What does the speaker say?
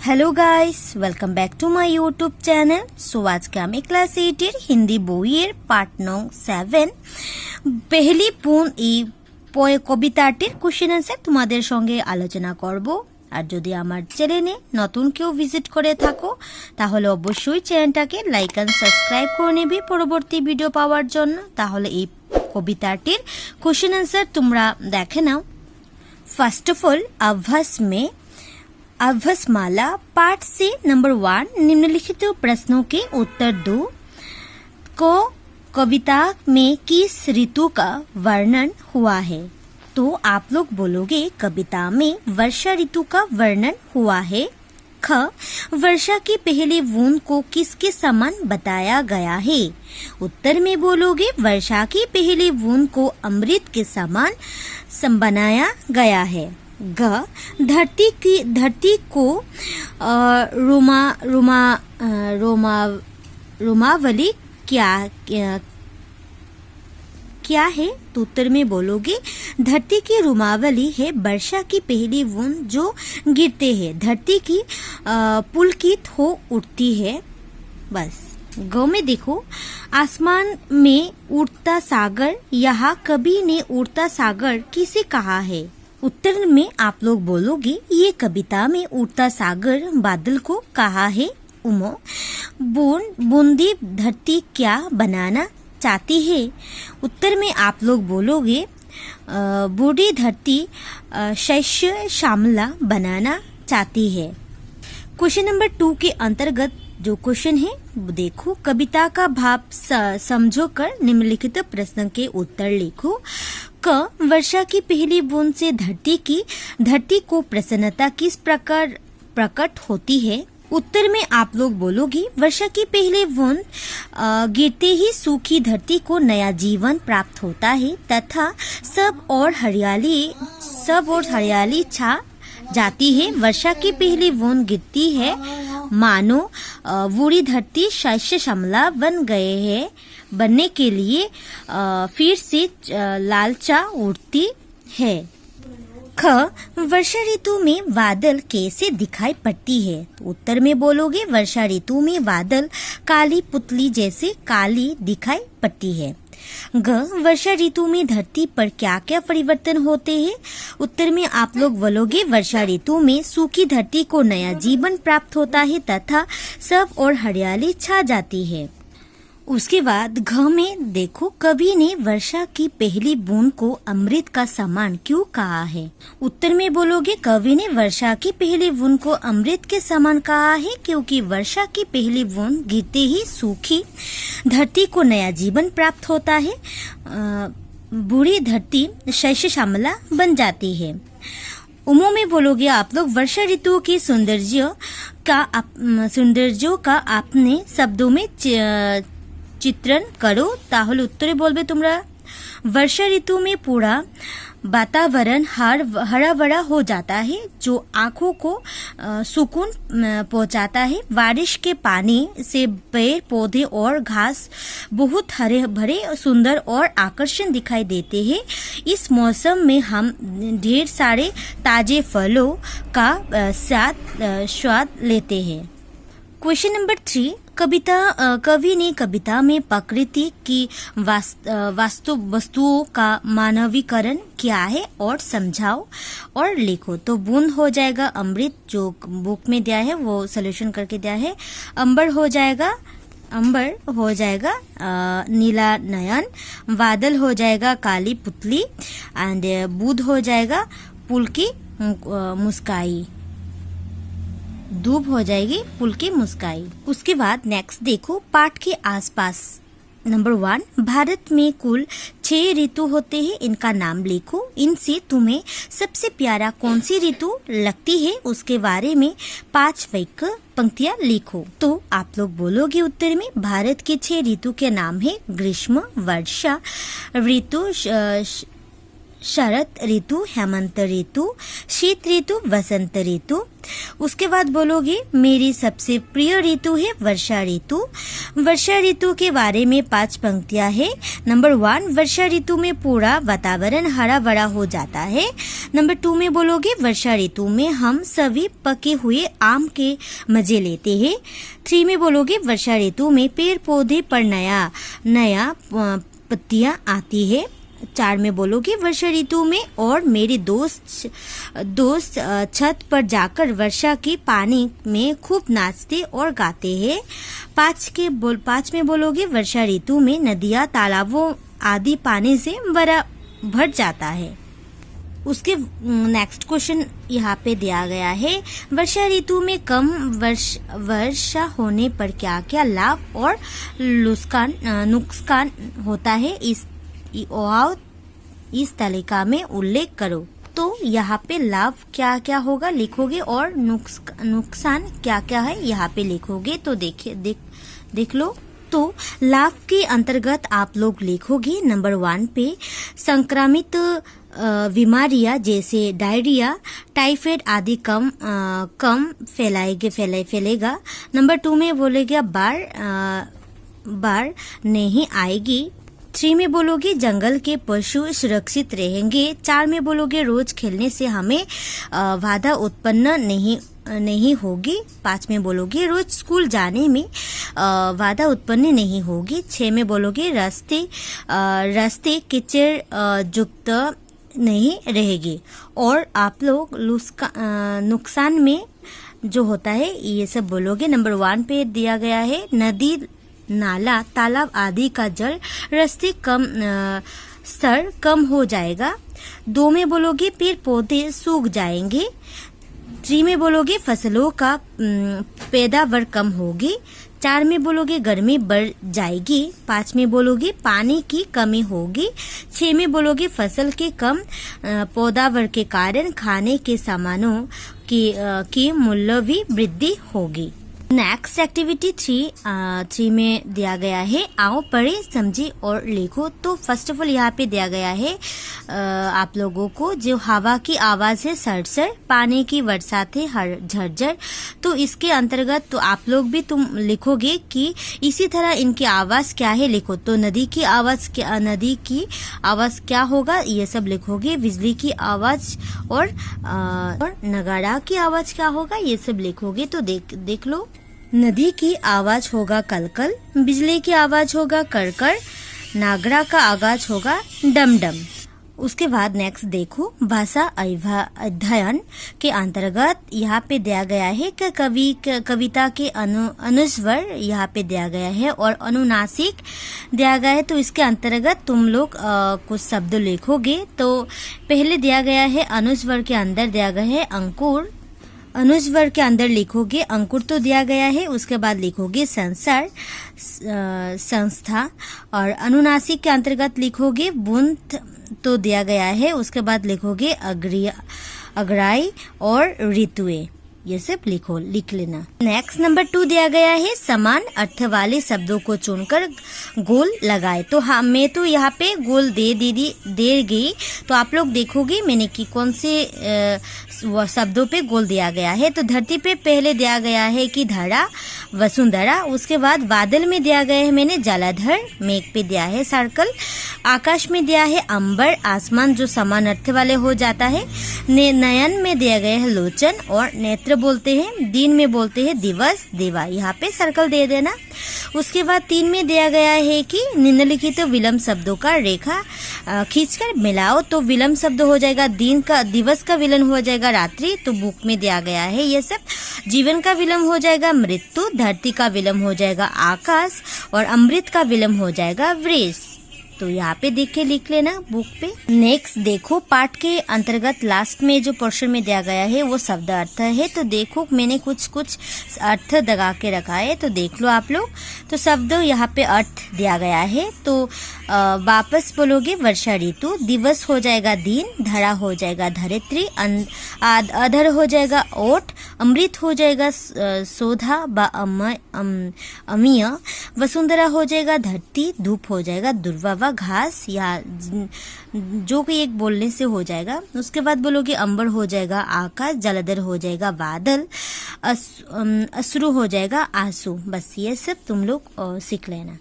Hello guys, welcome back to my YouTube channel. So আজকে আমি class 8 এর হিন্দি বইয়ের পার্ট নং 7 পহেলি পুন এই কবিতাটির কোশ্চেন আনসার তোমাদের সঙ্গে আলোচনা করব। আর যদি আমার চ্যানেলে নতুন কেউ ভিজিট করে থাকো তাহলে অবশ্যই চ্যানেলটাকে লাইক এন্ড সাবস্ক্রাইব করে নেবে পরবর্তী ভিডিও পাওয়ার জন্য। তাহলে এই কবিতাটির কোশ্চেন আনসার তোমরা দেখে নাও। फर्स्ट ऑफ ऑल अभ्यासमाला पाठ से नंबर 1 निम्नलिखित प्रश्नों के उत्तर दो। को कविता में किस ऋतु का वर्णन हुआ है? तो आप लोग बोलोगे कविता में वर्षा ऋतु का वर्णन हुआ है। ख वर्षा की पहली बूंद को किसके समान बताया गया है? उत्तर में बोलोगे वर्षा की पहली बूंद को अमृत के समान बनाया गया है। ग धरती को रोमावली क्या है? तो उत्तर में बोलोगे धरती की रोमावली है वर्षा की पहली बूंद जो गिरते हैं, धरती की पुलकित हो उठती है। बस गौ में देखो आसमान में उड़ता सागर, यहाँ कवि ने उड़ता सागर किसे कहा है? उत्तर में आप लोग बोलोगे ये कविता में उड़ता सागर बादल को कहा है। उमो बूंदी धरती क्या बनाना चाहती है? उत्तर में आप लोग बोलोगे बूढ़ी धरती शस्य श्यामला बनाना चाहती है। क्वेश्चन नंबर 2 के अंतर्गत जो क्वेश्चन है देखो, कविता का भाव समझो कर निम्नलिखित प्रश्न के उत्तर लिखो। क वर्षा की पहली बूंद से धरती को प्रसन्नता किस प्रकार प्रकट होती है? उत्तर में आप लोग बोलोगे वर्षा की पहली बूंद गिरते ही सूखी धरती को नया जीवन प्राप्त होता है तथा सब और हरियाली छा जाती है। वर्षा की पहली बूंद गिरती है मानो बूढ़ी धरती शस्य श्यामला बनने के लिए फिर से लालचा उठती है। ख वर्षा ऋतु में बादल कैसे दिखाई पड़ती है? उत्तर में बोलोगे वर्षा ऋतु में बादल काली पुतली जैसे काली दिखाई पड़ती है। ग वर्षा ऋतु में धरती पर क्या क्या परिवर्तन होते हैं? उत्तर में आप लोग बोलोगे वर्षा ऋतु में सूखी धरती को नया जीवन प्राप्त होता है तथा सब और हरियाली छा जाती है। उसके बाद घ में देखो कवि ने वर्षा की पहली बूंद को अमृत का समान क्यों कहा है? उत्तर में बोलोगे कवि ने वर्षा की पहली बूंद को अमृत के समान कहा है क्योंकि वर्षा की पहली बूंद गिरते ही सूखी धरती को नया जीवन प्राप्त होता है, बूढ़ी धरती शस्य श्यामला बन जाती है। उमो में बोलोगे आप लोग वर्षा ऋतु की सौंदर्य का आपने शब्दों में चित्रण करो। ताहले उत्तरे बोलबे तुमरा वर्षा ऋतु में पूरा वातावरण हरा भरा हो जाता है जो आँखों को सुकून पहुंचाता है। बारिश के पानी से पेड़ पौधे और घास बहुत हरे भरे सुंदर और आकर्षण दिखाई देते हैं। इस मौसम में हम ढेर सारे ताजे फलों का स्वाद लेते हैं। क्वेश्चन नंबर 3 कवि ने कविता में प्रकृति की वस्तुओं का मानवीकरण किया है और समझाओ और लिखो। तो बूंद हो जाएगा अमृत, जो बुक में दिया है वो सॉल्यूशन करके दिया है। अंबर हो जाएगा नीला नयन, बादल हो जाएगा काली पुतली एंड बूंद हो जाएगा पुल की मुस्काई, धूप हो जाएगी पुल की मुस्काई। उसके बाद नेक्स्ट देखो पाठ के आसपास। नंबर 1 भारत में कुल 6 ऋतु होते हैं, इनका नाम लिखो। इनसे तुम्हें सबसे प्यारा कौन सी ऋतु लगती है उसके बारे में 5 पंक्तियां लिखो। तो आप लोग बोलोगे उत्तर में भारत के 6 ऋतु के नाम है ग्रीष्म, वर्षा ऋतु, शरद ऋतु, हेमंत ऋतु, शीत ऋतु, वसंत ऋतु। उसके बाद बोलोगे मेरी सबसे प्रिय ऋतु है वर्षा ऋतु। वर्षा ऋतु के बारे में 5 पंक्तियां हैं। नंबर 1, वर्षा ऋतु में पूरा वातावरण हरा भरा हो जाता है। नंबर 2 में बोलोगे वर्षा ऋतु में हम सभी पके हुए आम के मजे लेते हैं। 3 में बोलोगे वर्षा ऋतु में पेड़ पौधे पर नया पत्तियां आती है। 4 में बोलोगे वर्षा ऋतु में और मेरे दोस्त छत पर जाकर वर्षा के पानी में खूब नाचते और गाते हैं। 5 में बोलोगे वर्षा ऋतु में नदियाँ तालाबों आदि पानी से भर जाता है। उसके नेक्स्ट क्वेश्चन यहाँ पे दिया गया है, वर्षा ऋतु में कम वर्षा होने पर क्या क्या लाभ और नुकसान होता है, इस तालिका में उल्लेख करो। तो यहाँ पे लाभ क्या क्या होगा लिखोगे और नुकसान क्या क्या है यहाँ पे लिखोगे। तो देख लो। तो लाभ के अंतर्गत आप लोग लिखोगे नंबर 1 पे संक्रामित बीमारियां जैसे डायरिया, टाइफाइड आदि कम फैलेगा। नंबर 2 में बोलेगा बाढ़ नहीं आएगी। 3 में बोलोगे जंगल के पशु सुरक्षित रहेंगे। 4 में बोलोगे रोज खेलने से हमें बाधा उत्पन्न नहीं होगी। 5 में बोलोगे रोज स्कूल जाने में बाधा उत्पन्न नहीं होगी। 6 में बोलोगे रास्ते कीचड़ युक्त नहीं रहेगी। और आप लोग नुकसान में जो होता है ये सब बोलोगे। नंबर 1 पे दिया गया है नदी, नाला, तालाब आदि का जल रास्ते स्तर कम हो जाएगा। 2 में बोलोगे पेड़ पौधे सूख जाएंगे। 3 में बोलोगे फसलों का पैदावार कम होगी। 4 में बोलोगे गर्मी बढ़ जाएगी। 5 में बोलोगे पानी की कमी होगी। 6 में बोलोगे फसल के कम पैदावार के कारण खाने के सामानों की मूल्य भी वृद्धि होगी। नेक्स्ट एक्टिविटी 3 में दिया गया है, आओ पढ़े समझे और लिखो। तो फर्स्ट ऑफ ऑल यहाँ पे दिया गया है आप लोगों को जो हवा की आवाज है सरसर, पानी की बरसात है झरझर। तो इसके अंतर्गत तो आप लोग भी तुम लिखोगे कि इसी तरह इनकी आवाज क्या है लिखो। तो नदी की आवाज क्या होगा ये सब लिखोगे। बिजली की आवाज और नगाड़ा की आवाज क्या होगा ये सब लिखोगे। तो देख लो। नदी की आवाज होगा कलकल, बिजली की आवाज होगा करकर, नागरा का आवाज होगा डम डम। उसके बाद नेक्स्ट देखो, भाषा अध्ययन के अंतर्गत यहाँ पे दिया गया है कि कविता के अनुस्वर यहाँ पे दिया गया है और अनुनासिक दिया गया है। तो इसके अंतर्गत तुम लोग कुछ शब्द लिखोगे। तो पहले दिया गया है अनुस्वर के अंदर दिया गया है अंकुर। अनुस्वर के अंदर लिखोगे अंकुर तो दिया गया है। उसके बाद लिखोगे संसार, संस्था। और अनुनासिक के अंतर्गत लिखोगे बूंद तो दिया गया है। उसके बाद लिखोगे अग्राई और ऋतुएं। ये सब लिख लेना। नेक्स्ट नंबर 2 दिया गया है समान अर्थ वाले शब्दों को चुनकर गोल लगाए। तो हाँ, मैं तो यहाँ पे गोल दे गई। तो आप लोग देखोगे मैंने कि कौन से शब्दों पे गोल दिया गया है। तो धरती पे पहले दिया गया है कि धरा, वसुंधरा। उसके बाद बादल में दिया गया है मैंने जलाधर, मेघ पे दिया है सर्कल, आकाश में दिया है अंबर, आसमान जो समान अर्थ वाले हो जाता है। नयन में दिया गया है लोचन और नेत्र बोलते हैं। दिन में बोलते हैं दिवस, देवा। यहाँ पे सर्कल दे देना। उसके बाद 3 में दिया गया है कि निम्नलिखित विलंब शब्दों का रेखा खींचकर मिलाओ। तो विलंब शब्द हो जाएगा दिन का, दिवस का विलंब हो जाएगा रात्रि। तो बुक में दिया गया है ये सब। जीवन का विलंब हो जाएगा मृत्यु, धरती का विलंब हो जाएगा आकाश और अमृत का विलंब हो जाएगा वृक्ष। तो यहाँ पे देख के लिख लेना बुक पे। नेक्स्ट देखो, पाठ के अंतर्गत लास्ट में जो पोर्शन में दिया गया है वो शब्द अर्थ है। तो देखो मैंने कुछ अर्थ दगा के रखा है, तो देख लो आप लोग। तो शब्द यहाँ पे अर्थ दिया गया है। तो वापस बोलोगे वर्षा ऋतु, दिवस हो जाएगा दिन, धरा हो जाएगा धरित्री, अधर हो जाएगा ओठ, अमृत हो जाएगा सोधा व अमीय, वसुंधरा हो जाएगा धरती, धूप हो जाएगा दुर्वा हवा घास, या जो कि एक बोलने से हो जाएगा। उसके बाद बोलोगे अंबर हो जाएगा आकाश, जलधर हो जाएगा बादल, अश्रु हो जाएगा आंसू। बस ये सब तुम लोग सीख लेना।